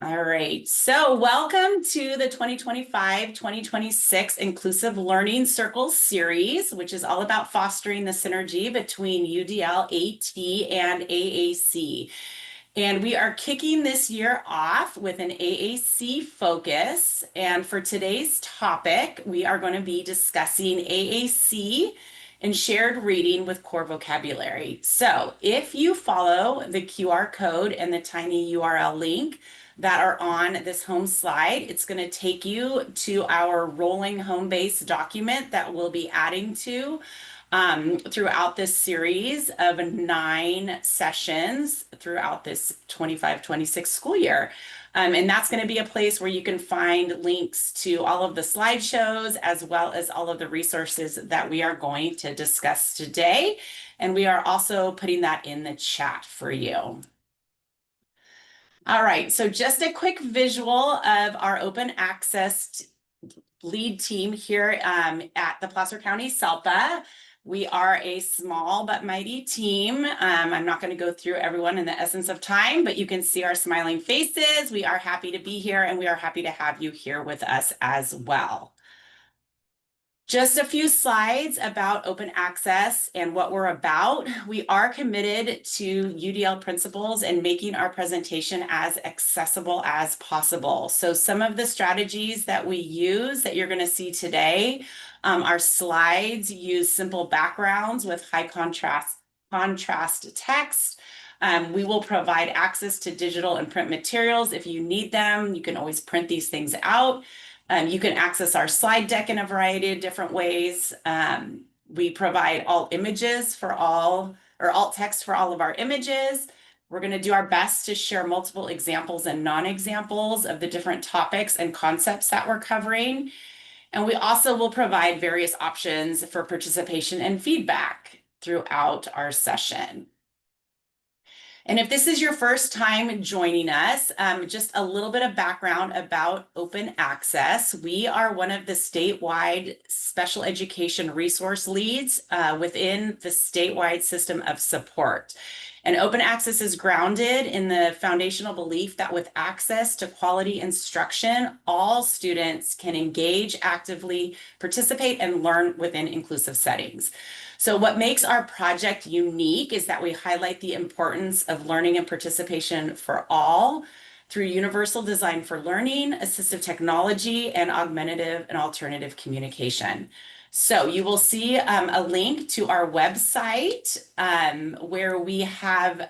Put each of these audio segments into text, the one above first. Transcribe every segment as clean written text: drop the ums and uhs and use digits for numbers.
All right, so welcome to the 2025-2026 Inclusive Learning Circles series, which is all about fostering the synergy between UDL, AT, and AAC. And we are kicking this year off with an AAC focus. And for today's topic, we are going to be discussing AAC and shared reading with core vocabulary. So if you follow the QR code and the tiny URL link that are on this home slide, it's going to take you to our rolling home base document that we'll be adding to throughout this series of 9 sessions throughout this 25-26 school year. And that's going to be a place where you can find links to all of the slideshows as well as all of the resources that we are going to discuss today. And we are also putting that in the chat for you. All right, so just a quick visual of our open access lead team here at the Placer County SELPA. We are a small but mighty team. I'm not going to go through everyone in the essence of time, but you can see our smiling faces. We are happy to be here, and we are happy to have you here with us as well. Just a few slides about open access and what we're about. We are committed to UDL principles and making our presentation as accessible as possible. So some of the strategies that we use that you're going to see today, our slides use simple backgrounds with high contrast text. We will provide access to digital and print materials if you need them. You can always print these things out. You can access our slide deck in a variety of different ways. We provide alt images for all, or alt text for all of our images. We're going to do our best to share multiple examples and non-examples of the different topics and concepts that we're covering. And we also will provide various options for participation and feedback throughout our session. And if this is your first time joining us, just a little bit of background about open access. We are one of the statewide special education resource leads within the statewide system of support. And open access is grounded in the foundational belief that with access to quality instruction, all students can engage actively, participate, and learn within inclusive settings. So what makes our project unique is that we highlight the importance of learning and participation for all through universal design for learning, assistive technology, and augmentative and alternative communication. So you will see a link to our website where we have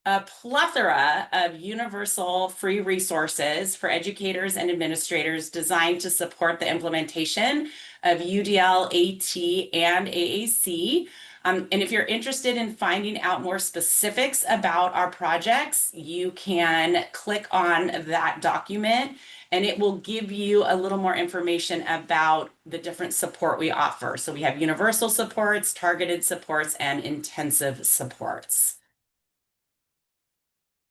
a plethora of universal free resources for educators and administrators designed to support the implementation of UDL, AT, and AAC. And if you're interested in finding out more specifics about our projects, you can click on that document and it will give you a little more information about the different support we offer. So we have universal supports, targeted supports, and intensive supports.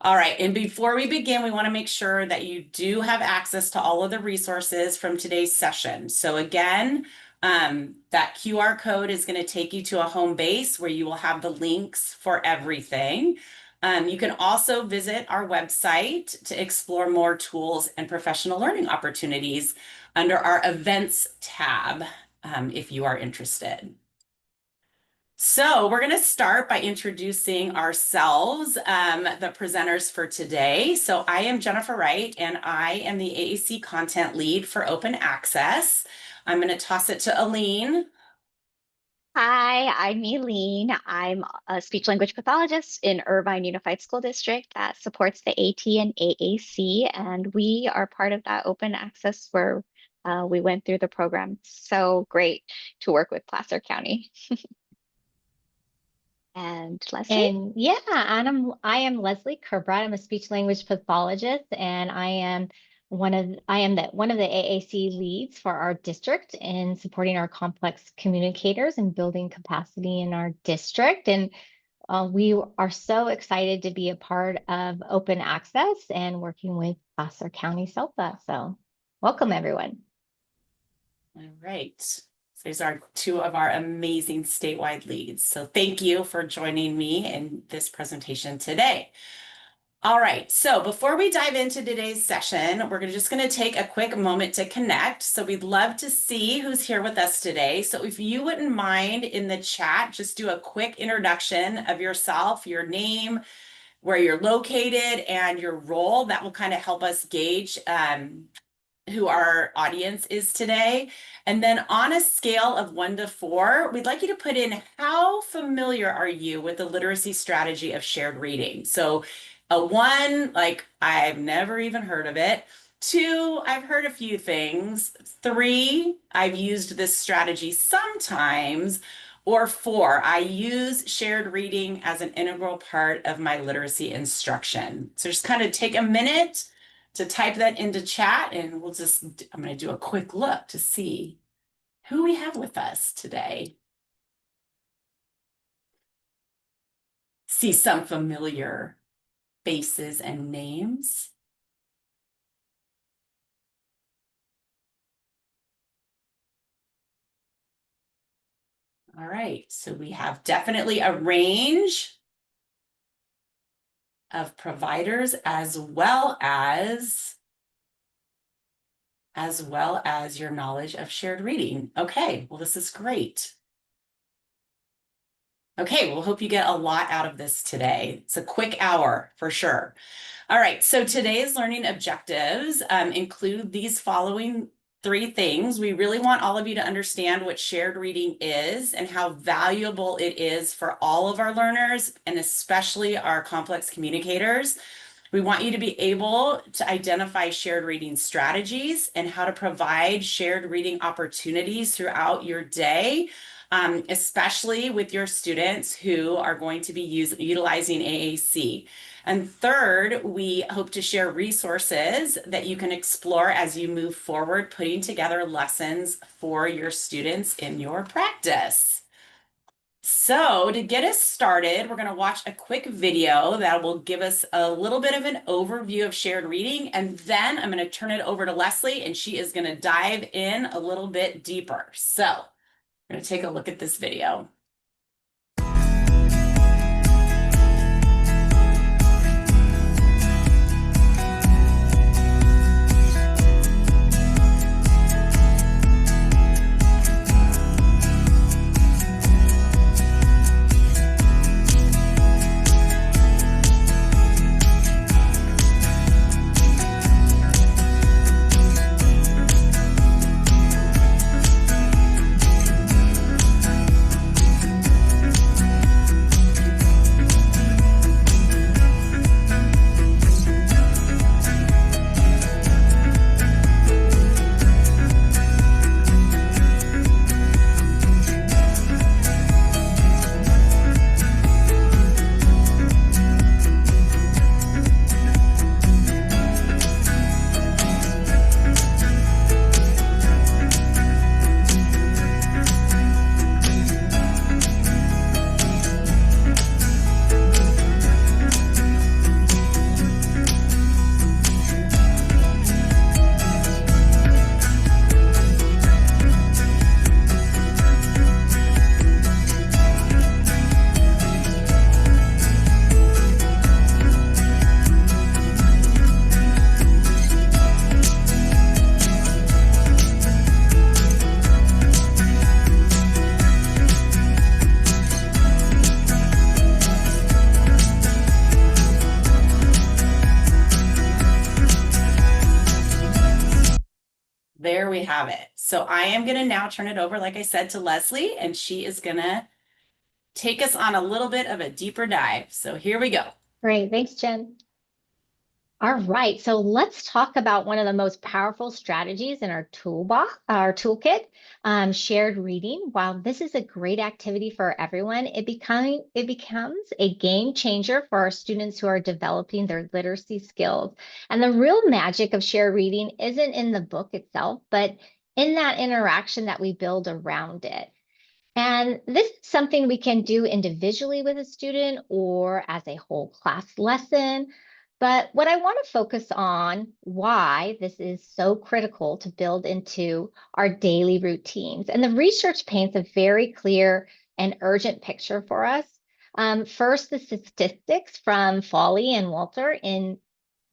All right, and before we begin, we want to make sure that you do have access to all of the resources from today's session. So again, that QR code is going to take you to a home base where you will have the links for everything. You can also visit our website to explore more tools and professional learning opportunities under our events tab if you are interested. So we're going to start by introducing ourselves, the presenters for today. So I am Jennifer Wright, and I am the AAC content lead for open access. I'm going to toss it to Aline. Hi, I'm Eileen. I'm a speech language pathologist in Irvine Unified School District that supports the AT and AAC, and we are part of that open access where we went through the program. So great to work with Placer County. And Leslie? And yeah, I am Leslie Kerbrad. I'm a speech language pathologist, and I am one of the AAC leads for our district in supporting our complex communicators and building capacity in our district. And we are so excited to be a part of open access and working with Placer County SELPA. So welcome, everyone. All right. These are two of our amazing statewide leads. So thank you for joining me in this presentation today. All right, so before we dive into today's session, we're just going to take a quick moment to connect. So we'd love to see who's here with us today. So if you wouldn't mind in the chat, just do a quick introduction of yourself, your name, where you're located, and your role. That will kind of help us gauge who our audience is today. And then on a scale of 1 to 4, we'd like you to put in how familiar are you with the literacy strategy of shared reading? So a 1, like I've never even heard of it. 2, I've heard a few things. 3, I've used this strategy sometimes. Or 4, I use shared reading as an integral part of my literacy instruction. So just kind of take a minute to type that into chat, and I'm going to do a quick look to see who we have with us today. See some familiar faces and names. All right, so we have definitely a range of providers as well as your knowledge of shared reading. Okay, well, this is great. Okay, we'll hope you get a lot out of this today. It's a quick hour for sure. All right, so today's learning objectives include these following 3 things. We really want all of you to understand what shared reading is and how valuable it is for all of our learners, and especially our complex communicators. We want you to be able to identify shared reading strategies and how to provide shared reading opportunities throughout your day, especially with your students who are going to be utilizing AAC. And third, we hope to share resources that you can explore as you move forward, putting together lessons for your students in your practice. So to get us started, we're going to watch a quick video that will give us a little bit of an overview of shared reading. And then I'm going to turn it over to Leslie, and she is going to dive in a little bit deeper. So we're going to take a look at this video. There we have it. So I am going to now turn it over, like I said, to Leslie, and she is going to take us on a little bit of a deeper dive. So here we go. Great. Thanks, Jen. All right, so let's talk about one of the most powerful strategies in our toolkit, shared reading. While this is a great activity for everyone, it becomes a game changer for our students who are developing their literacy skills. And the real magic of shared reading isn't in the book itself, but in that interaction that we build around it. And this is something we can do individually with a student or as a whole class lesson. But what I want to focus on, why this is so critical to build into our daily routines. And the research paints a very clear and urgent picture for us. First, the statistics from Folly and Walter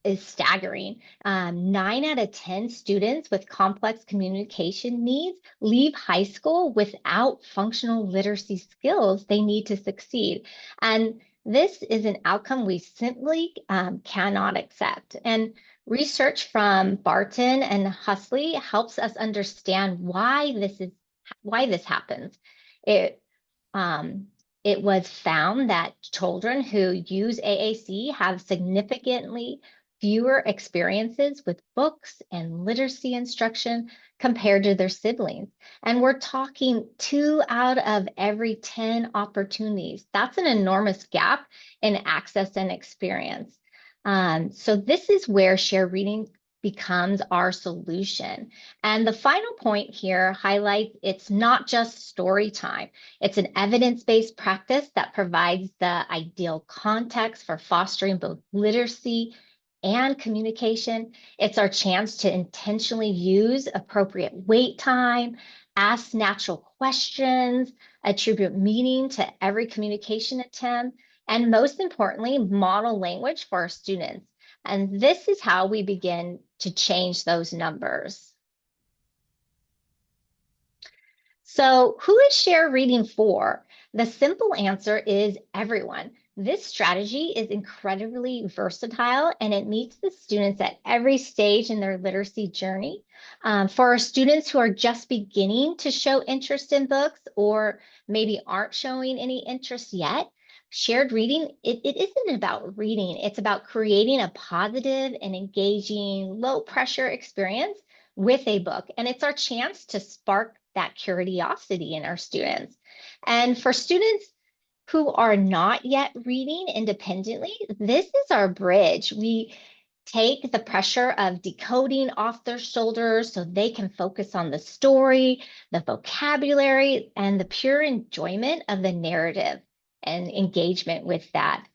is staggering. 9 out of 10 students with complex communication needs leave high school without functional literacy skills they need to succeed. And this is an outcome we simply cannot accept. And research from Barton and Huxley helps us understand why this happens. It um, it was found that children who use AAC have significantly fewer experiences with books and literacy instruction compared to their siblings. And we're talking 2 out of every 10 opportunities. That's an enormous gap in access and experience. So this is where shared reading becomes our solution. And the final point here highlights it's not just story time. It's an evidence-based practice that provides the ideal context for fostering both literacy and communication. It's our chance to intentionally use appropriate wait time, ask natural questions, attribute meaning to every communication attempt, and most importantly, model language for our students. And this is how we begin to change those numbers. So who is shared reading for? The simple answer is everyone. This strategy is incredibly versatile and it meets the students at every stage in their literacy journey. For our students who are just beginning to show interest in books or maybe aren't showing any interest yet, shared reading, it isn't about reading. It's about creating a positive and engaging, low pressure experience with a book. And it's our chance to spark that curiosity in our students. And for students who are not yet reading independently, this is our bridge. We take the pressure of decoding off their shoulders so they can focus on the story, the vocabulary, and the pure enjoyment of the narrative and engagement with that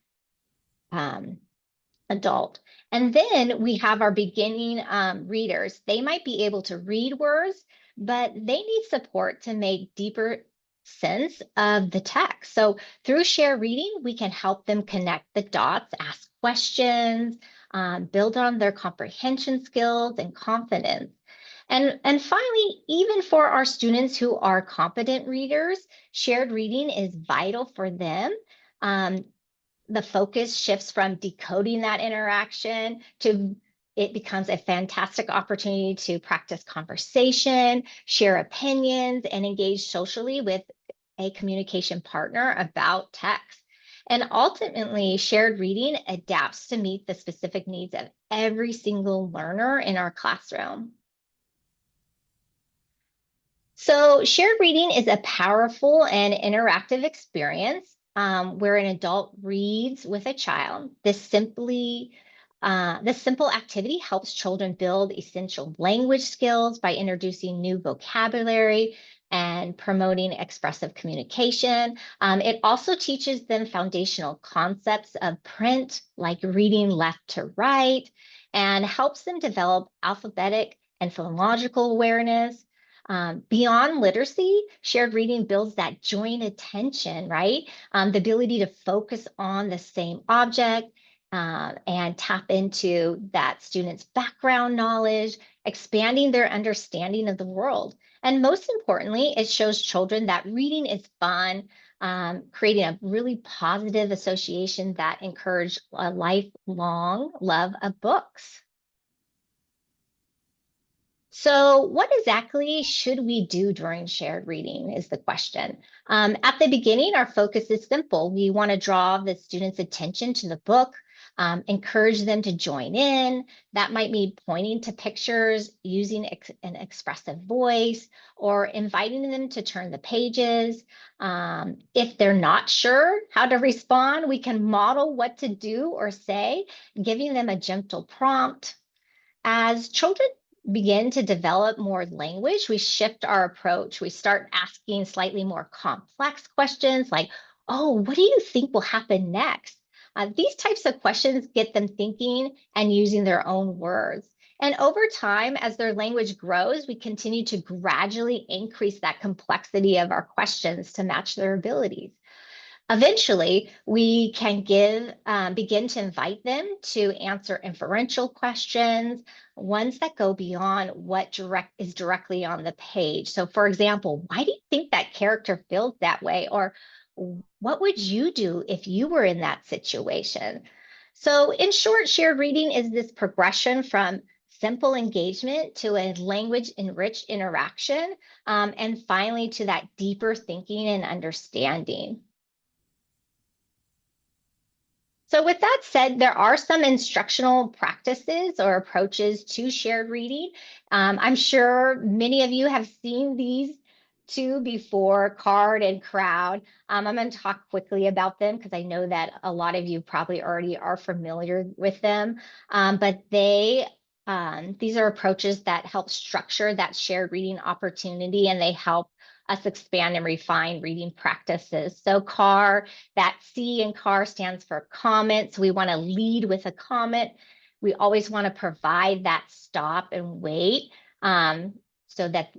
adult. And then we have our beginning readers. They might be able to read words, but they need support to make deeper sense of the text. So through shared reading, we can help them connect the dots, ask questions, build on their comprehension skills and confidence. And finally, even for our students who are competent readers, shared reading is vital for them. The focus shifts from decoding that interaction to it becomes a fantastic opportunity to practice conversation, share opinions, and engage socially with a communication partner about text. And ultimately, shared reading adapts to meet the specific needs of every single learner in our classroom. So shared reading is a powerful and interactive experience where an adult reads with a child. This simple activity helps children build essential language skills by introducing new vocabulary and promoting expressive communication. It also teaches them foundational concepts of print, like reading left to right, and helps them develop alphabetic and phonological awareness. Beyond literacy, shared reading builds that joint attention, right? The ability to focus on the same object and tap into that student's background knowledge, expanding their understanding of the world. And most importantly, it shows children that reading is fun, creating a really positive association that encourage a lifelong love of books. So what exactly should we do during shared reading is the question. At the beginning, our focus is simple. We want to draw the students' attention to the book, encourage them to join in. That might mean pointing to pictures, using an expressive voice, or inviting them to turn the pages. If they're not sure how to respond, we can model what to do or say, giving them a gentle prompt. As children begin to develop more language, we shift our approach. We start asking slightly more complex questions like, oh, what do you think will happen next? These types of questions get them thinking and using their own words. And over time, as their language grows, we continue to gradually increase that complexity of our questions to match their abilities. Eventually, we can begin to invite them to answer inferential questions, ones that go beyond what is directly on the page. So for example, why do you think that character feels that way? Or what would you do if you were in that situation? So in short, shared reading is this progression from simple engagement to a language-enriched interaction, and finally to that deeper thinking and understanding. So with that said, there are some instructional practices or approaches to shared reading. I'm sure many of you have seen these two before, card and crowd. I'm going to talk quickly about them because I know that a lot of you probably already are familiar with them. But these are approaches that help structure that shared reading opportunity, and they help us expand and refine reading practices. So CAR, that C in CAR stands for comment. So we want to lead with a comment. We always want to provide that stop and wait, so that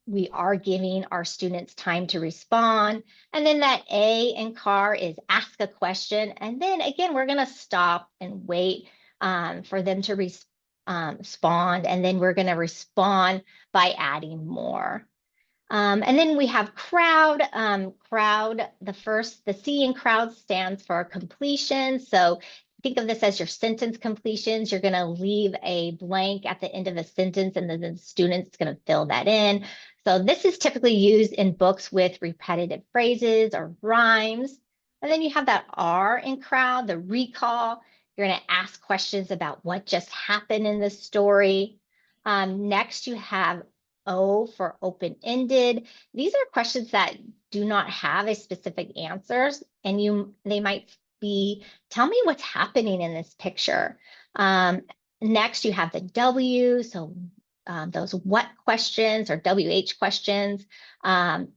we are giving our students time to respond. And then that A in CAR is ask a question. And then again, we're going to stop and wait for them to respond. And then we're going to respond by adding more. And then we have crowd. The C in crowd stands for completion. So think of this as your sentence completions. You're going to leave a blank at the end of a sentence, and then the student's going to fill that in. So this is typically used in books with repetitive phrases or rhymes. And then you have that R in crowd, the recall. You're going to ask questions about what just happened in the story. Next, you have O for open-ended. These are questions that do not have a specific answers, and they might be, tell me what's happening in this picture. Next, you have the W, so those what questions or WH questions.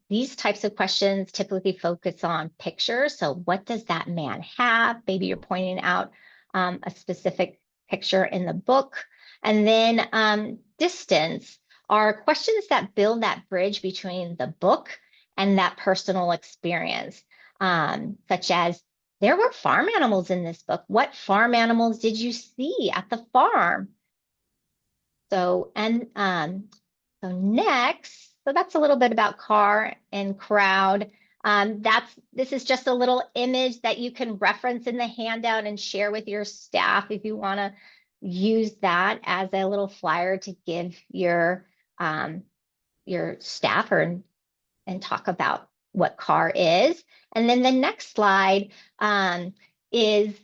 These types of questions typically focus on pictures. So what does that man have? Maybe you're pointing out a specific picture in the book. And then distance are questions that build that bridge between the book and that personal experience, such as, there were farm animals in this book. What farm animals did you see at the farm? So next, so that's a little bit about car and crowd. This is just a little image that you can reference in the handout and share with your staff if you want to use that as a little flyer to give your staff and talk about what CAR is. And then the next slide is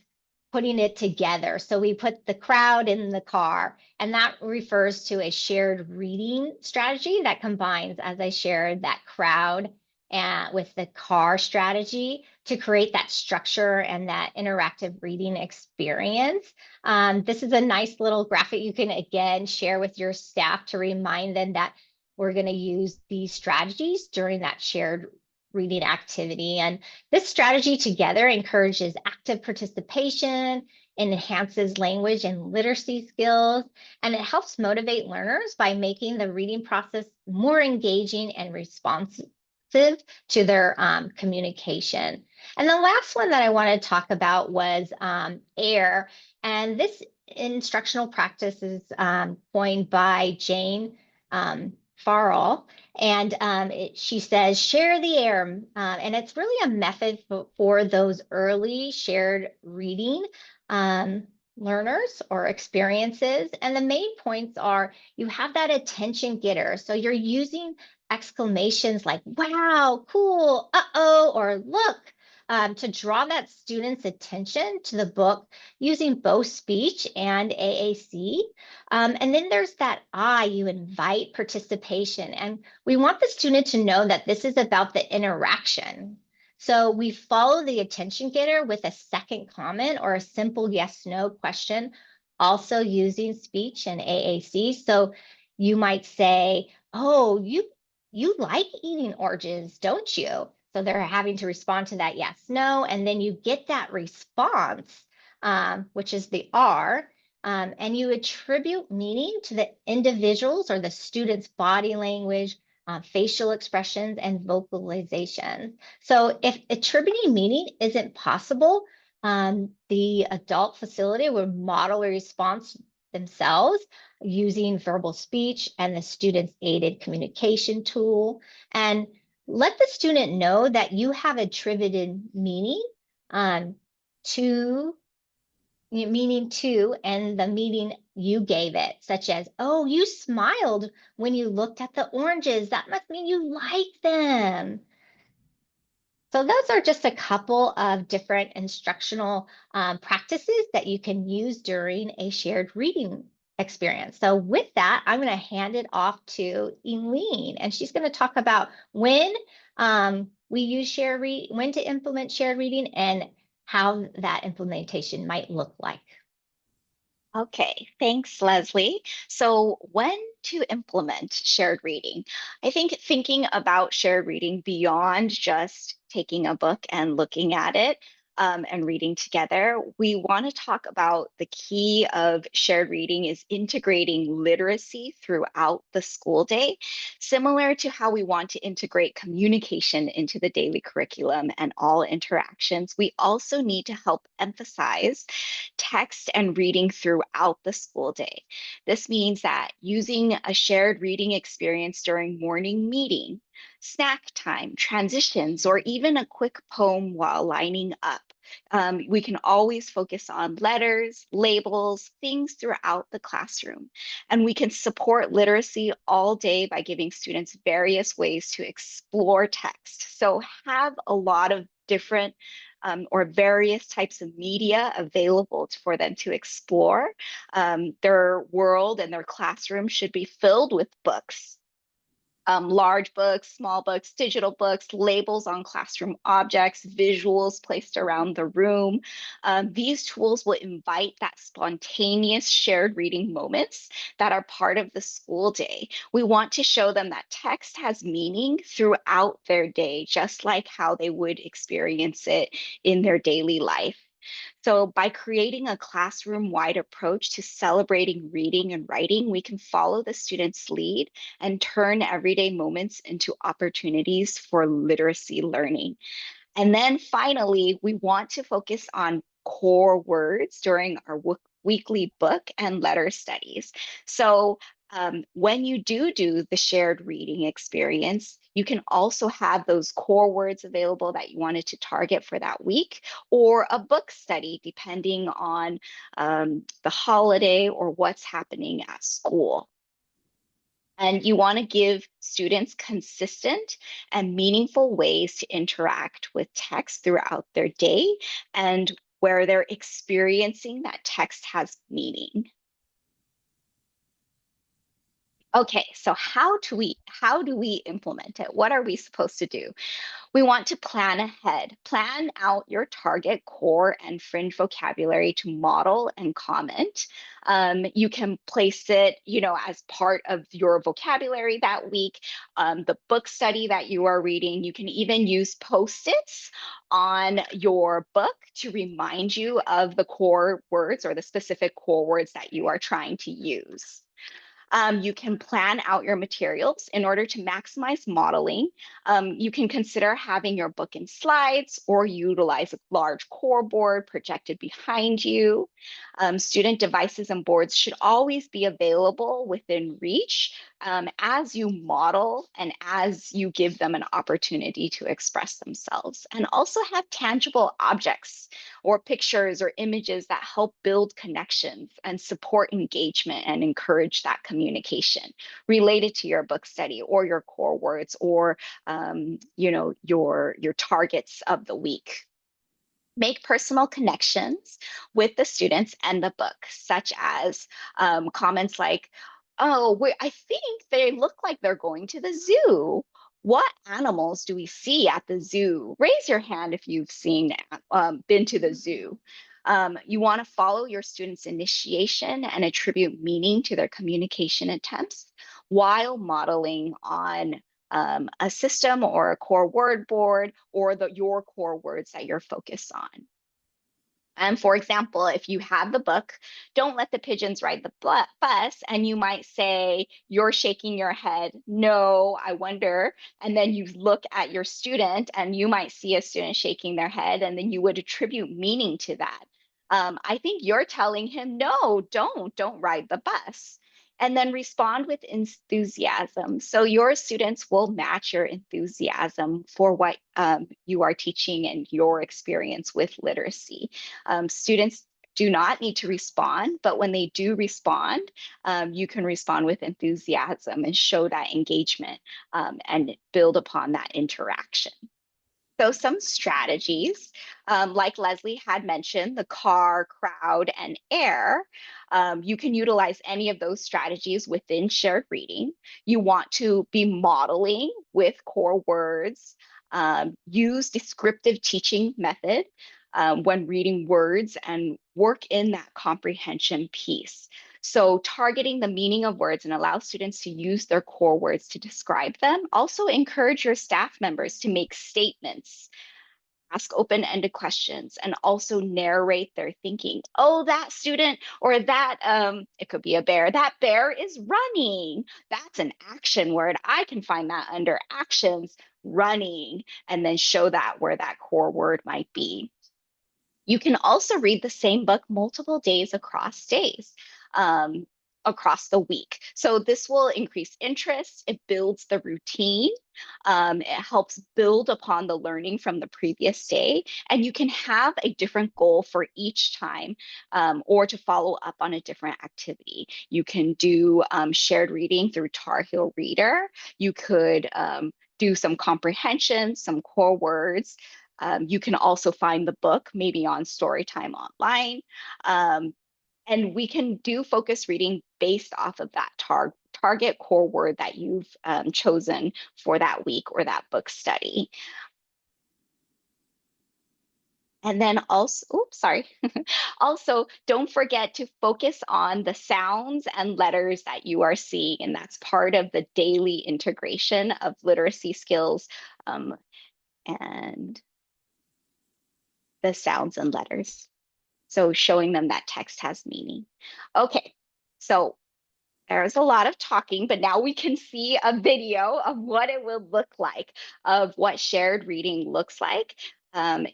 putting it together. So we put the crowd in the CAR, and that refers to a shared reading strategy that combines, as I shared, that crowd with the CAR strategy to create that structure and that interactive reading experience. This is a nice little graphic you can, again, share with your staff to remind them that we're going to use these strategies during that shared reading activity. And this strategy together encourages active participation, enhances language and literacy skills, and it helps motivate learners by making the reading process more engaging and responsive to their communication. And the last one that I want to talk about was AIR. And this instructional practice is coined by Jane Farrell, and she says, share the air. And it's really a method for those early shared reading learners or experiences. And the main points are, you have that attention getter. So you're using exclamations like, wow, cool, uh-oh, or look, to draw that student's attention to the book using both speech and AAC. And then there's that I, you invite participation. And we want the student to know that this is about the interaction. So we follow the attention getter with a second comment or a simple yes/no question, also using speech and AAC. So you might say, oh, you like eating oranges, don't you? So they're having to respond to that yes, no, and then you get that response, which is the R, and you attribute meaning to the individual's or the student's body language, facial expressions, and vocalizations. So if attributing meaning isn't possible, the adult facility would model a response themselves using verbal speech and the student's aided communication tool, and let the student know that you have attributed meaning to and the meaning you gave it, such as, oh, you smiled when you looked at the oranges. That must mean you like them. So those are just a couple of different instructional practices that you can use during a shared reading experience. So with that, I'm going to hand it off to Eileen, and she's going to talk about when we use when to implement shared reading and how that implementation might look like. Okay, thanks, Leslie. So when to implement shared reading? I think thinking about shared reading beyond just taking a book and looking at it and reading together, we want to talk about the key of shared reading is integrating literacy throughout the school day, similar to how we want to integrate communication into the daily curriculum and all interactions. We also need to help emphasize text and reading throughout the school day. This means that using a shared reading experience during morning meeting, snack time, transitions, or even a quick poem while lining up. We can always focus on letters, labels, things throughout the classroom. And we can support literacy all day by giving students various ways to explore text. So have a lot of different or various types of media available for them to explore. Their world and their classroom should be filled with books. Large books, small books, digital books, labels on classroom objects, visuals placed around the room. These tools will invite that spontaneous shared reading moments that are part of the school day. We want to show them that text has meaning throughout their day, just like how they would experience it in their daily life. So by creating a classroom-wide approach to celebrating reading and writing, we can follow the students' lead and turn everyday moments into opportunities for literacy learning. And then finally, we want to focus on core words during our weekly book and letter studies. So when you do the shared reading experience, you can also have those core words available that you wanted to target for that week, or a book study depending on the holiday or what's happening at school. And you want to give students consistent and meaningful ways to interact with text throughout their day and where they're experiencing that text has meaning. Okay, so how do we implement it? What are we supposed to do? We want to plan ahead. Plan out your target core and fringe vocabulary to model and comment. You can place it, as part of your vocabulary that week, the book study that you are reading. You can even use Post-its on your book to remind you of the core words or the specific core words that you are trying to use. You can plan out your materials in order to maximize modeling. You can consider having your book in slides or utilize a large core board projected behind you. Student devices and boards should always be available within reach as you model and as you give them an opportunity to express themselves. And also have tangible objects or pictures or images that help build connections and support engagement and encourage that communication related to your book study or your core words or your targets of the week. Make personal connections with the students and the book, such as comments like, oh, I think they look like they're going to the zoo. What animals do we see at the zoo? Raise your hand if you've been to the zoo. You want to follow your students' initiation and attribute meaning to their communication attempts while modeling on a system or a core word board or your core words that you're focused on. And for example, if you have the book, Don't Let the Pigeons Ride the Bus, and you might say, you're shaking your head, no, I wonder. And then you look at your student and you might see a student shaking their head, and then you would attribute meaning to that. I think you're telling him, no, don't ride the bus. And then respond with enthusiasm. So your students will match your enthusiasm for what you are teaching and your experience with literacy. Students do not need to respond, but when they do respond, you can respond with enthusiasm and show that engagement and build upon that interaction. So some strategies, like Leslie had mentioned, the car, crowd, and air, you can utilize any of those strategies within shared reading. You want to be modeling with core words, use descriptive teaching method when reading words, and work in that comprehension piece. So targeting the meaning of words and allow students to use their core words to describe them. Also encourage your staff members to make statements, ask open-ended questions, and also narrate their thinking. Oh, that student, or that, it could be a bear, that bear is running. That's an action word. I can find that under actions, running, and then show that where that core word might be. You can also read the same book multiple days, across the week. So this will increase interest. It builds the routine. It helps build upon the learning from the previous day. And you can have a different goal for each time, or to follow up on a different activity. You can do shared reading through Tar Heel Reader. You could do some comprehension, some core words. You can also find the book maybe on Storytime Online. And we can do focus reading based off of that target core word that you've chosen for that week or that book study. And then also, oops, sorry. Also, don't forget to focus on the sounds and letters that you are seeing. And that's part of the daily integration of literacy skills and the sounds and letters. So showing them that text has meaning. Okay, so there's a lot of talking, but now we can see a video of what it will look like, of what shared reading looks like.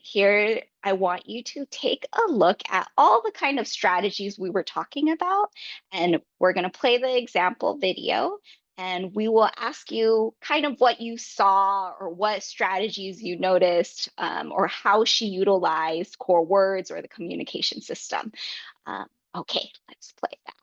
Here, I want you to take a look at all the kind of strategies we were talking about, and we're going to play the example video, and we will ask you kind of what you saw or what strategies you noticed, or how she utilized core words or the communication system. Okay, let's play that.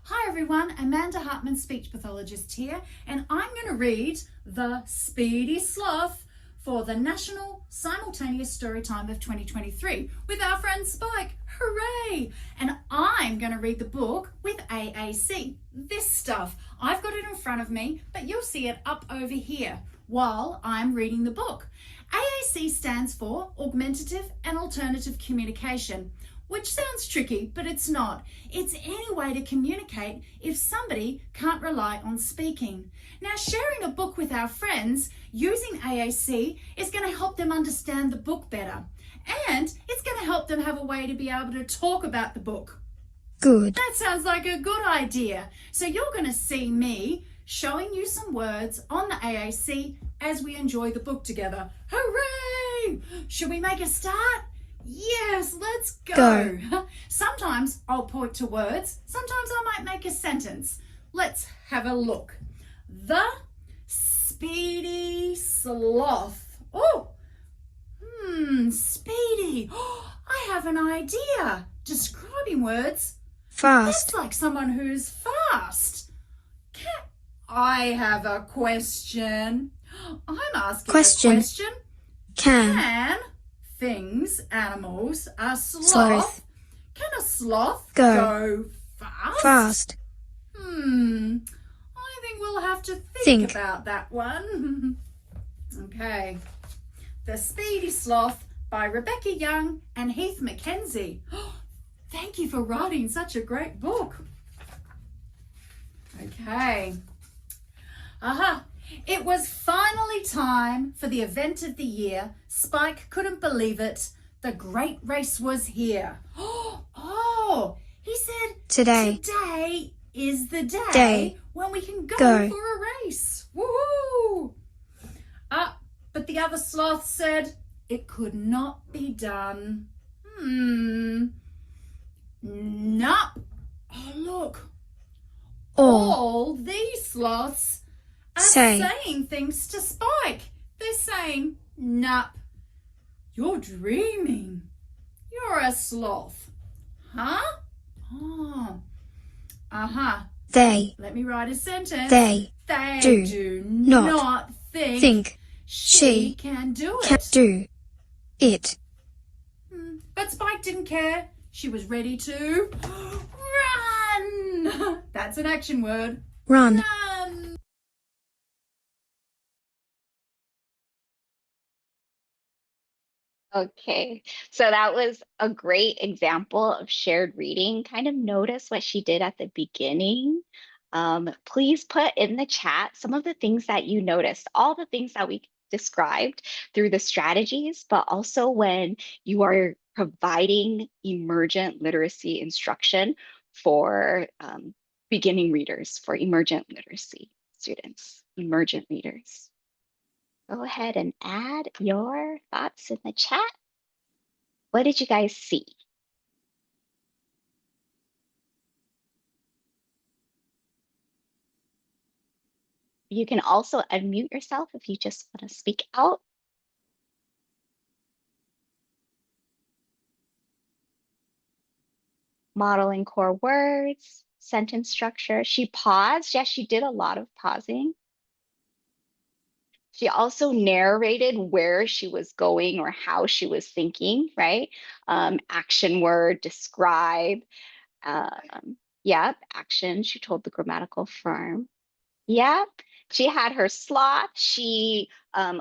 Hi everyone, Amanda Hartman, speech pathologist here, and I'm going to read The Speedy Sloth for the National Simultaneous Storytime of 2023 with our friend Spike. Hooray! And I'm going to read the book with AAC. This stuff. I've got it in front of me, but you'll see it up over here while I'm reading the book. AAC stands for Augmentative and Alternative Communication, which sounds tricky, but it's not. It's any way to communicate if somebody can't rely on speaking. Now, sharing a book with our friends using AAC is going to help them understand the book better. And it's going to help them have a way to be able to talk about the book. Good. That sounds like a good idea. So you're going to see me showing you some words on the AAC as we enjoy the book together. Hooray! Should we make a start? Yes, let's go. Sometimes I'll point to words. Sometimes I might make a sentence. Let's have a look. The Speedy Sloth. Oh, speedy. Oh, I have an idea. Describing words. Fast. That's like someone who's fast. I have a question. I'm asking a question. Can things, animals, a sloth. Can a sloth go fast? I think we'll have to think about that one. Okay. The Speedy Sloth by Rebecca Young and Heath Mackenzie. Thank you for writing such a great book. Okay. It was finally time for the event of the year. Spike couldn't believe it. The great race was here. Oh, he said, today is the day when we can go for a race. Woohoo! But the other sloth said it could not be done. Nup. Oh, look. All these sloths are saying things to Spike. They're saying, nup, you're dreaming. You're a sloth. Huh? Oh. Uh-huh. Let me write a sentence. They do not think she can do it. But Spike didn't care. She was ready to run. That's an action word. Run. Okay, so that was a great example of shared reading. Kind of notice what she did at the beginning. Please put in the chat some of the things that you noticed, all the things that we described through the strategies, but also when you are providing emergent literacy instruction for beginning readers, for emergent literacy students, emergent readers. Go ahead and add your thoughts in the chat. What did you guys see? You can also unmute yourself if you just want to speak out. Modeling core words, sentence structure. She paused. Yes, she did a lot of pausing. She also narrated where she was going or how she was thinking, right? Action word, describe. Yep, action. She told the grammatical form. Yep. She had her sloth. She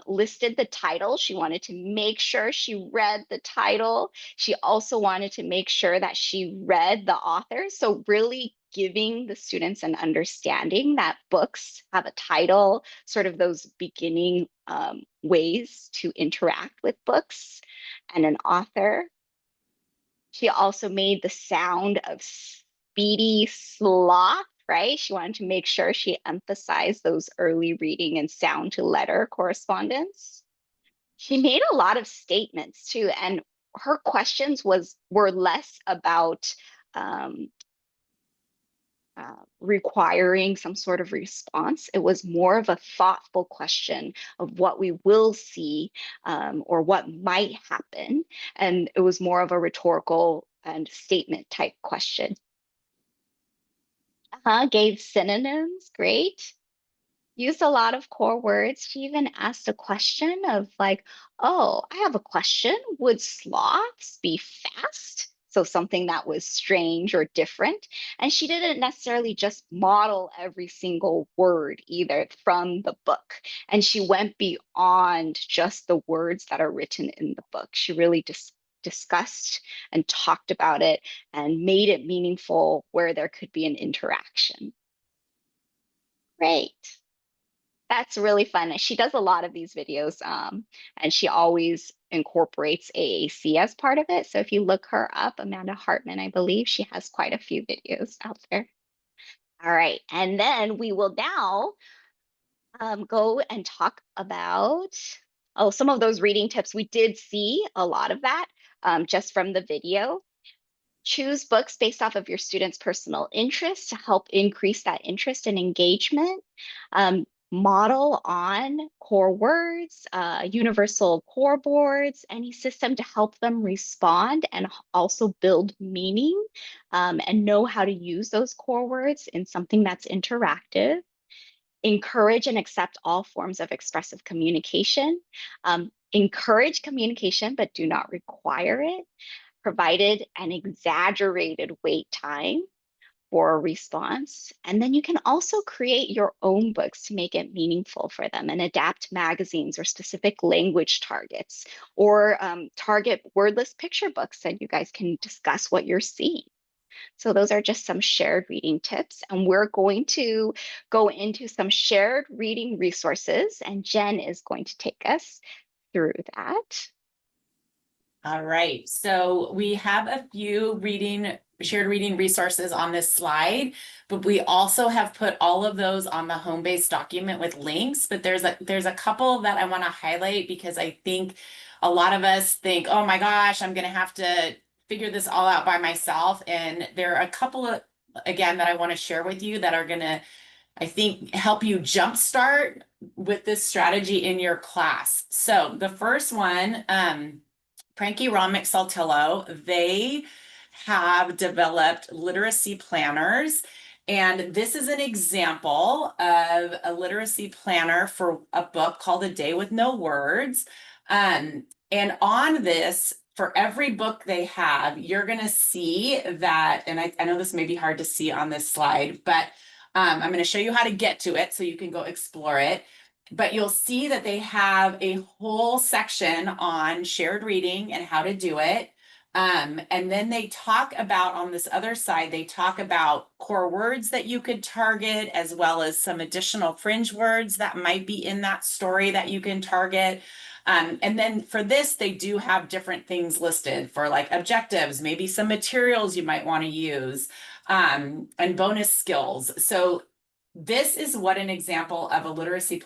listed the title. She wanted to make sure she read the title. She also wanted to make sure that she read the author. So really giving the students an understanding that books have a title, sort of those beginning ways to interact with books and an author. She also made the sound of speedy sloth, right? She wanted to make sure she emphasized those early reading and sound to letter correspondence. She made a lot of statements too, and her questions were less about requiring some sort of response. It was more of a thoughtful question of what we will see or what might happen. And it was more of a rhetorical and statement type question. Gave synonyms, great. Used a lot of core words. She even asked a question of like, oh, I have a question. Would sloths be fast? So something that was strange or different. And she didn't necessarily just model every single word either from the book. And she went beyond just the words that are written in the book. She really discussed and talked about it and made it meaningful where there could be an interaction. Great. That's really fun. She does a lot of these videos and she always incorporates AAC as part of it. So if you look her up, Amanda Hartman, I believe she has quite a few videos out there. All right, and then we will now go and talk about, some of those reading tips. We did see a lot of that just from the video. Choose books based off of your students' personal interests to help increase that interest and engagement. Model on core words, universal core boards, any system to help them respond and also build meaning and know how to use those core words in something that's interactive. Encourage and accept all forms of expressive communication. Encourage communication, but do not require it. Provided an exaggerated wait time for a response. And then you can also create your own books to make it meaningful for them and adapt magazines or specific language targets or target wordless picture books that you guys can discuss what you're seeing. So those are just some shared reading tips, and we're going to go into some shared reading resources, and Jen is going to take us through that. All right, so we have a few shared reading resources on this slide, but we also have put all of those on the home base document with links. But there's a couple that I want to highlight because I think a lot of us think, oh my gosh, I'm going to have to figure this all out by myself. And there are a couple of, again, that I want to share with you that are going to, I think, help you jumpstart with this strategy in your class. So the first one, Pranky Romick Saltillo, they have developed literacy planners. And this is an example of a literacy planner for a book called A Day with No Words. And on this, for every book they have, you're going to see that, and I know this may be hard to see on this slide, but I'm going to show you how to get to it so you can go explore it. But you'll see that they have a whole section on shared reading and how to do it. And then they talk about, on this other side, they talk about core words that you could target, as well as some additional fringe words that might be in that story that you can target. And then for this, they do have different things listed for like objectives, maybe some materials you might want to use, and bonus skills. So this is what an example of the literacy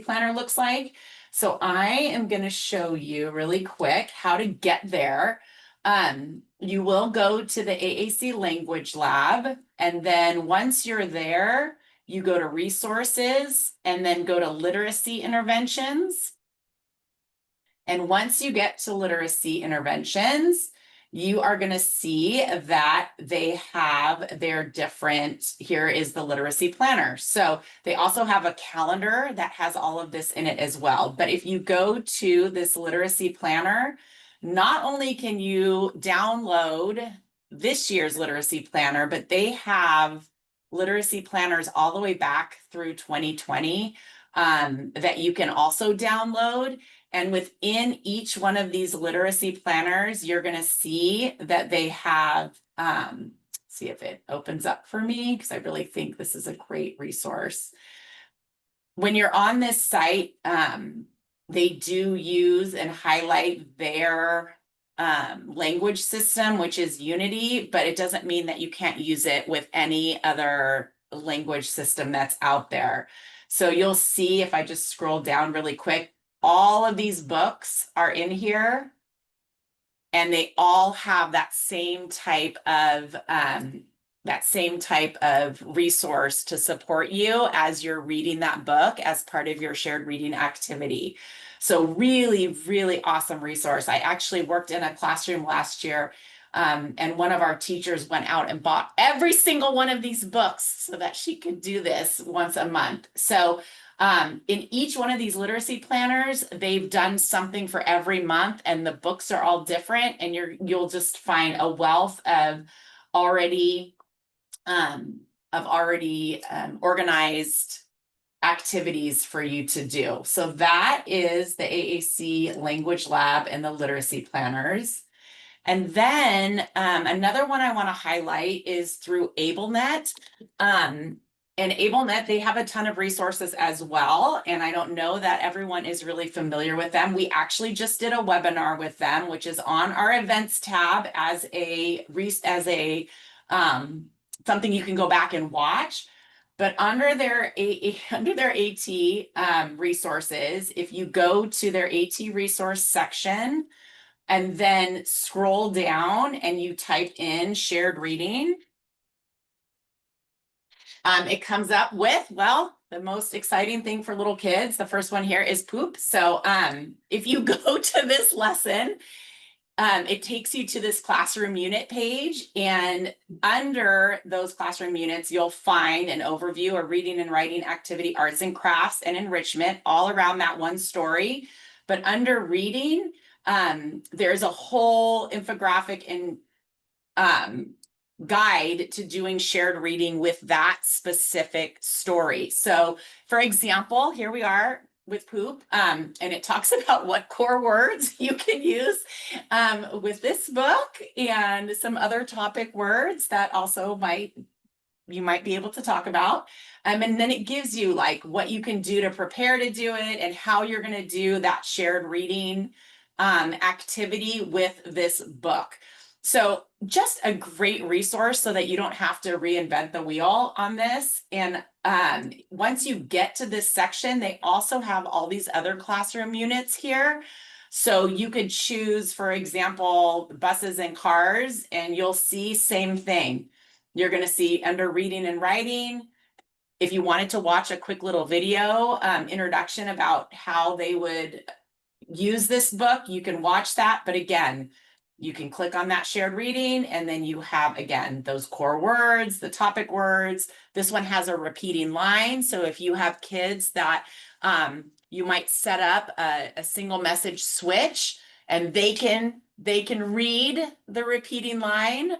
planner looks like. So I am going to show you really quick how to get there. You will go to the AAC Language Lab, and then once you're there, you go to resources and then go to literacy interventions. And once you get to literacy interventions, you are going to see that they have their different, here is the literacy planner. So they also have a calendar that has all of this in it as well. But if you go to this literacy planner, not only can you download this year's literacy planner, but they have literacy planners all the way back through 2020 that you can also download. And within each one of these literacy planners, you're going to see that they have, see if it opens up for me, because I really think this is a great resource. When you're on this site, they do use and highlight their language system, which is Unity, but it doesn't mean that you can't use it with any other language system that's out there. So you'll see, if I just scroll down really quick, all of these books are in here, and they all have that same type of resource to support you as you're reading that book as part of your shared reading activity. So really, really awesome resource. I actually worked in a classroom last year, and one of our teachers went out and bought every single one of these books so that she could do this once a month. So in each one of these literacy planners, they've done something for every month, and the books are all different, and you'll just find a wealth of already organized activities for you to do. So that is the AAC Language Lab and the literacy planners. And then another one I want to highlight is through AbleNet. And AbleNet, they have a ton of resources as well. And I don't know that everyone is really familiar with them. We actually just did a webinar with them, which is on our events tab as something you can go back and watch. But under their AT resources, if you go to their AT resource section and then scroll down and you type in shared reading, it comes up with, well, the most exciting thing for little kids. The first one here is poop. So if you go to this lesson, it takes you to this classroom unit page, and under those classroom units, you'll find an overview of reading and writing activity, arts and crafts, and enrichment all around that one story. But under reading, there's a whole infographic and guide to doing shared reading with that specific story. So for example, here we are with poop, and it talks about what core words you can use with this book and some other topic words that also you might be able to talk about. And then it gives you like what you can do to prepare to do it and how you're going to do that shared reading activity with this book. So just a great resource so that you don't have to reinvent the wheel on this. And once you get to this section, they also have all these other classroom units here. So you could choose, for example, buses and cars, and you'll see same thing. You're going to see under reading and writing. If you wanted to watch a quick little video introduction about how they would use this book, you can watch that. But again, you can click on that shared reading, and then you have, again, those core words, the topic words. This one has a repeating line. So if you have kids that you might set up a single message switch, and they can read the repeating line,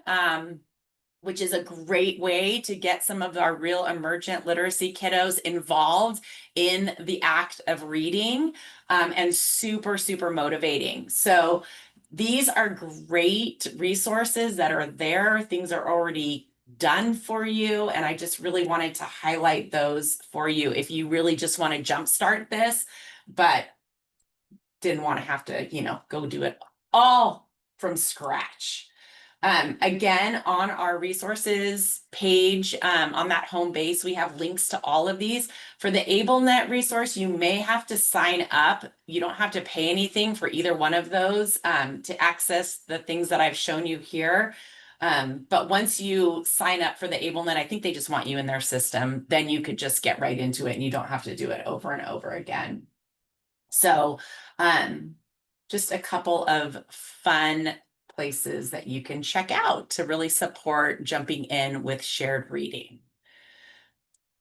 which is a great way to get some of our real emergent literacy kiddos involved in the act of reading, and super, super motivating. So these are great resources that are there. Things are already done for you. And I just really wanted to highlight those for you if you really just want to jumpstart this, but didn't want to have to, go do it all from scratch. Again, on our resources page, on that home base, we have links to all of these. For the AbleNet resource, you may have to sign up. You don't have to pay anything for either one of those to access the things that I've shown you here. But once you sign up for the AbleNet, I think they just want you in their system. Then you could just get right into it and you don't have to do it over and over again. So just a couple of fun places that you can check out to really support jumping in with shared reading.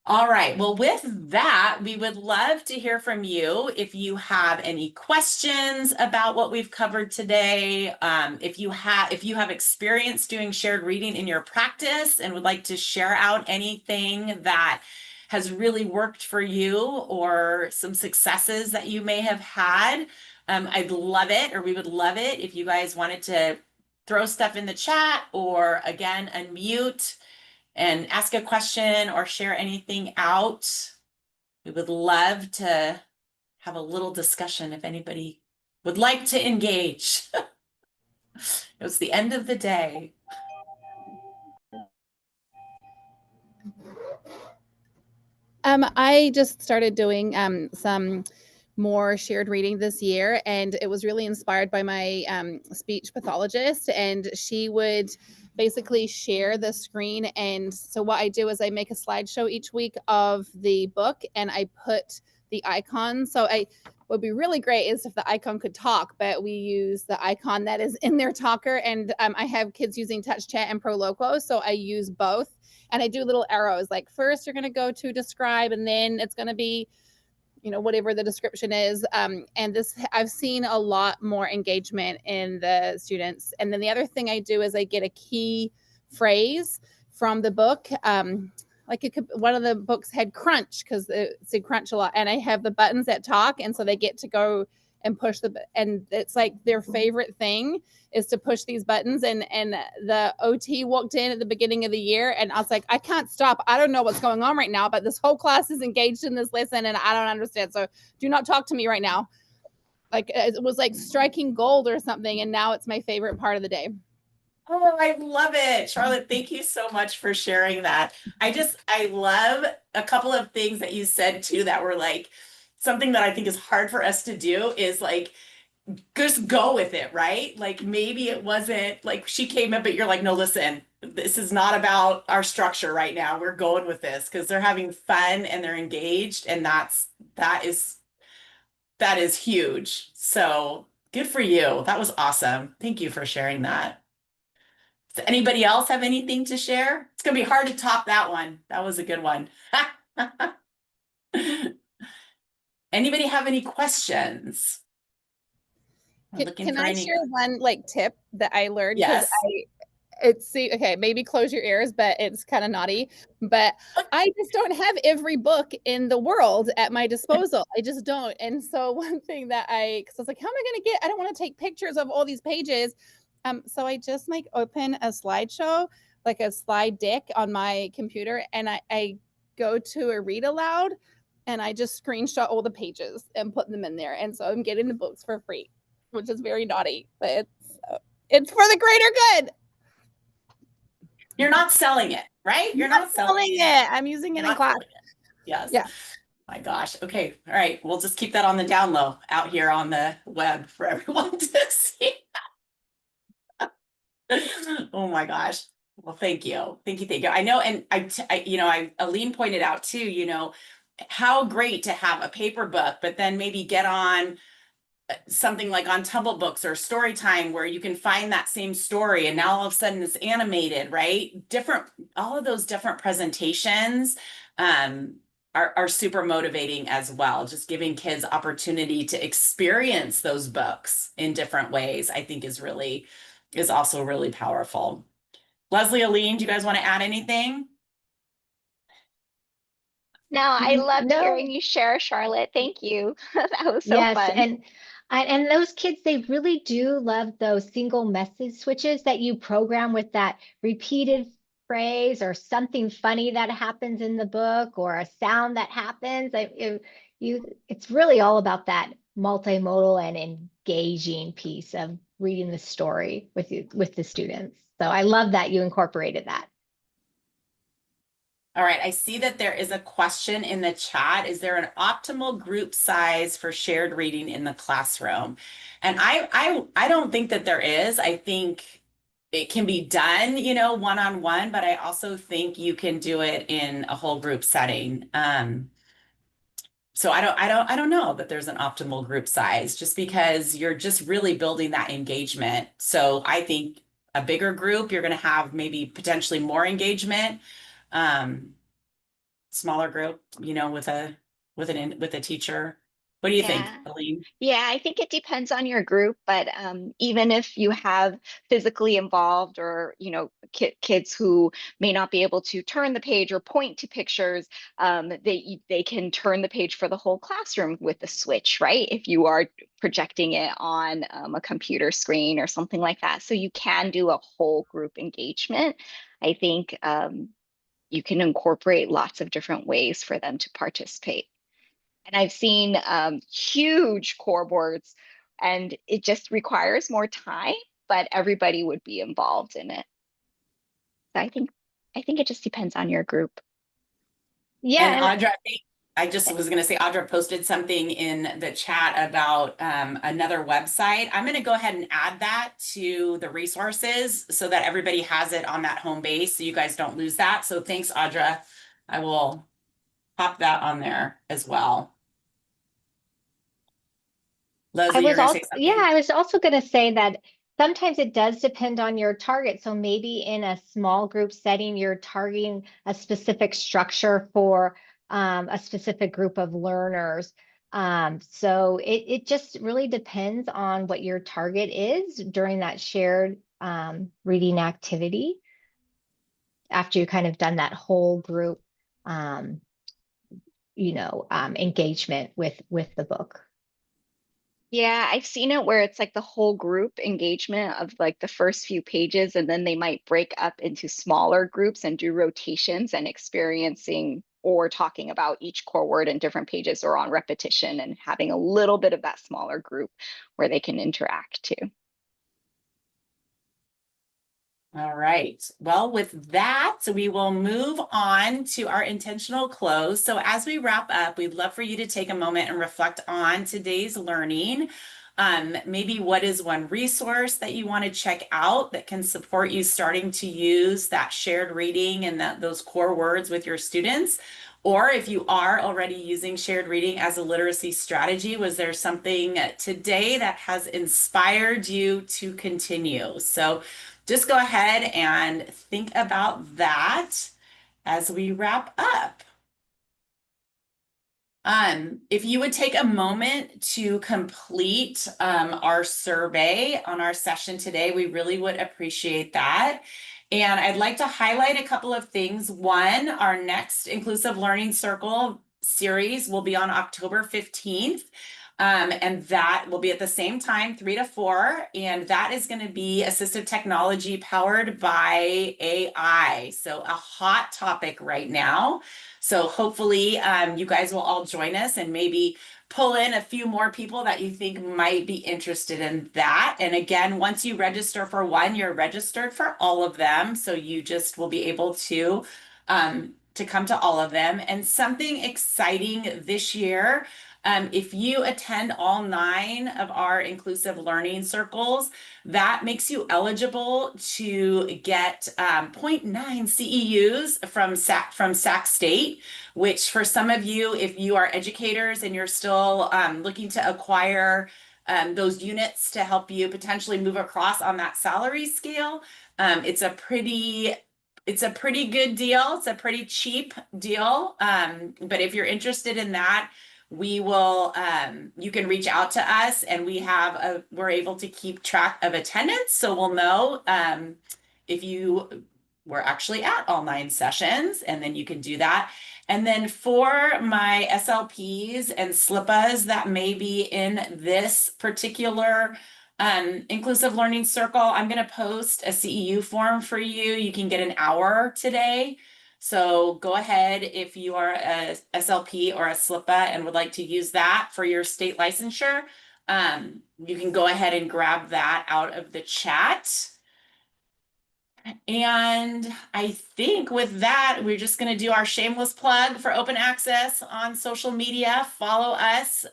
All right, well, with that, we would love to hear from you if you have any questions about what we've covered today. If you have experience doing shared reading in your practice and would like to share out anything that has really worked for you or some successes that you may have had, I'd love it, or we would love it if you guys wanted to throw stuff in the chat or again, unmute and ask a question or share anything out. We would love to have a little discussion if anybody would like to engage. It was the end of the day. I just started doing some more shared reading this year, and it was really inspired by my speech pathologist, and she would basically share the screen. And so what I do is I make a slideshow each week of the book, and I put the icon. So would be really great is if the icon could talk, but we use the icon that is in their talker. And I have kids using Touch Chat and ProLoco, so I use both. And I do little arrows, like first you're going to go to describe, and then it's going to be, whatever the description is. And this, I've seen a lot more engagement in the students. And then the other thing I do is I get a key phrase from the book. One of the books had crunch because it said crunch a lot, and I have the buttons that talk, and so they get to go and push and it's like their favorite thing is to push these buttons. And the OT walked in at the beginning of the year, and I was like, I can't stop. I don't know what's going on right now, but this whole class is engaged in this lesson and I don't understand. So do not talk to me right now. Like it was like striking gold or something. And now it's my favorite part of the day. Oh, I love it. Charlotte, thank you so much for sharing that. I love a couple of things that you said too that were like something that I think is hard for us to do is like just go with it, right? Like maybe it wasn't like she came in, but you're like, no, listen, this is not about our structure right now. We're going with this because they're having fun and they're engaged, and that is huge. So good for you. That was awesome. Thank you for sharing that. Does anybody else have anything to share? It's gonna be hard to top that one. That was a good one. Anybody have any questions? Can I share one like tip that I learned? Yes. okay, maybe close your ears, but it's kind of naughty. But I just don't have every book in the world at my disposal. I just don't. And so one thing that because I was like, how am I going to I don't want to take pictures of all these pages. So I just like open a slideshow, like a slide deck on my computer, and I go to a read aloud, and I just screenshot all the pages and put them in there. And so I'm getting the books for free, which is very naughty, but it's for the greater good. You're not selling it, right? You're not selling it. I'm using it in class. Yes. Yeah. My gosh. Okay. All right. We'll just keep that on the down low out here on the web for everyone to see. Oh my gosh. Well, thank you. Thank you. Thank you. I know. And Aline pointed out too, how great to have a paper book, but then maybe get on something like on Tumble Books or Storytime where you can find that same story and now all of a sudden it's animated, right? All of those different presentations are super motivating as well. Just giving kids opportunity to experience those books in different ways, I think is also really powerful. Leslie, Aline, do you guys want to add anything? No, I loved No. hearing you share, Charlotte. Thank you. That was so fun. And those kids, they really do love those single message switches that you program with that repeated phrase or something funny that happens in the book or a sound that happens. It's really all about that multimodal and engaging piece of reading the story with the students. So I love that you incorporated that. All right, I see that there is a question in the chat. Is there an optimal group size for shared reading in the classroom? And I don't think that there is. I think it can be done, one-on-one, but I also think you can do it in a whole group setting. So I don't know that there's an optimal group size just because you're just really building that engagement. So I think a bigger group, you're going to have maybe potentially more engagement. Smaller group, with a teacher. What do you think, Yeah. Aline? Yeah, I think it depends on your group, but even if you have physically involved or, kids who may not be able to turn the page or point to pictures, they can turn the page for the whole classroom with the switch, right? If you are projecting it on a computer screen or something like that. So you can do a whole group engagement. I think you can incorporate lots of different ways for them to participate. And I've seen huge core boards, and it just requires more time, but everybody would be involved in it. So I think it just depends on your group. Yeah. And Audra, I just was going to say, Audra posted something in the chat about another website. I'm going to go ahead and add that to the resources so that everybody has it on that home base so you guys don't lose that. So thanks, Audra. I will pop that on there as well. Leslie, you're going to say something? Yeah, I was also going to say that sometimes it does depend on your target. So maybe in a small group setting, you're targeting a specific structure for a specific group of learners. So it just really depends on what your target is during that shared reading activity after you kind of done that whole group engagement with the book. Yeah, I've seen it where it's like the whole group engagement of like the first few pages, and then they might break up into smaller groups and do rotations and experiencing or talking about each core word in different pages or on repetition and having a little bit of that smaller group where they can interact too. All right. Well, with that, we will move on to our intentional close. So as we wrap up, we'd love for you to take a moment and reflect on today's learning. Maybe what is one resource that you want to check out that can support you starting to use that shared reading and those core words with your students? Or if you are already using shared reading as a literacy strategy, was there something today that has inspired you to continue? So just go ahead and think about that as we wrap up. If you would take a moment to complete our survey on our session today, we really would appreciate that. And I'd like to highlight a couple of things. One, our next Inclusive Learning Circle series will be on October 15th. And that will be at the same time, 3 to 4. And that is going to be assistive technology powered by AI. So a hot topic right now. So hopefully you guys will all join us and maybe pull in a few more people that you think might be interested in that. And again, once you register for one, you're registered for all of them. So you just will be able to come to all of them. And something exciting this year, if you attend all 9 of our inclusive learning circles, that makes you eligible to get 0.9 CEUs from Sac State, which for some of you, if you are educators and you're still looking to acquire those units to help you potentially move across on that salary scale, it's a pretty good deal. It's a pretty cheap deal. But if you're interested in that, we will you can reach out to us, and we're able to keep track of attendance, so we'll know if you were actually at all 9 sessions, and then you can do that. And then for my SLPs and SLPAs that may be in this particular inclusive learning circle, I'm going to post a CEU form for you. You can get an hour today. So go ahead if you are a SLP or a SLPA and would like to use that for your state licensure. You can go ahead and grab that out of the chat. And I think with that, we're just going to do our shameless plug for open access on social media. Follow us.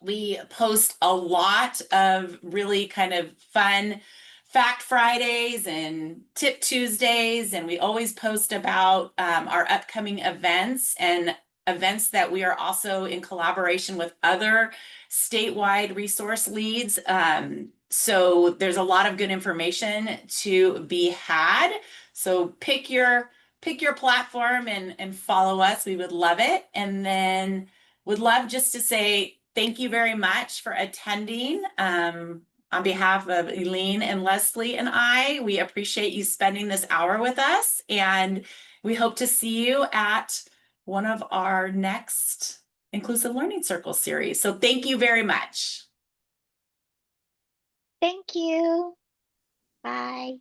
We post a lot of really kind of fun Fact Fridays and Tip Tuesdays, and we always post about our upcoming events and events that we are also in collaboration with other statewide resource leads. So there's a lot of good information to be had. So pick your platform and follow us. We would love it. And then would love just to say thank you very much for attending. On behalf of Eileen and Leslie and I, we appreciate you spending this hour with us, and we hope to see you at one of our next Inclusive Learning Circle series. So thank you very much. Thank you. Bye.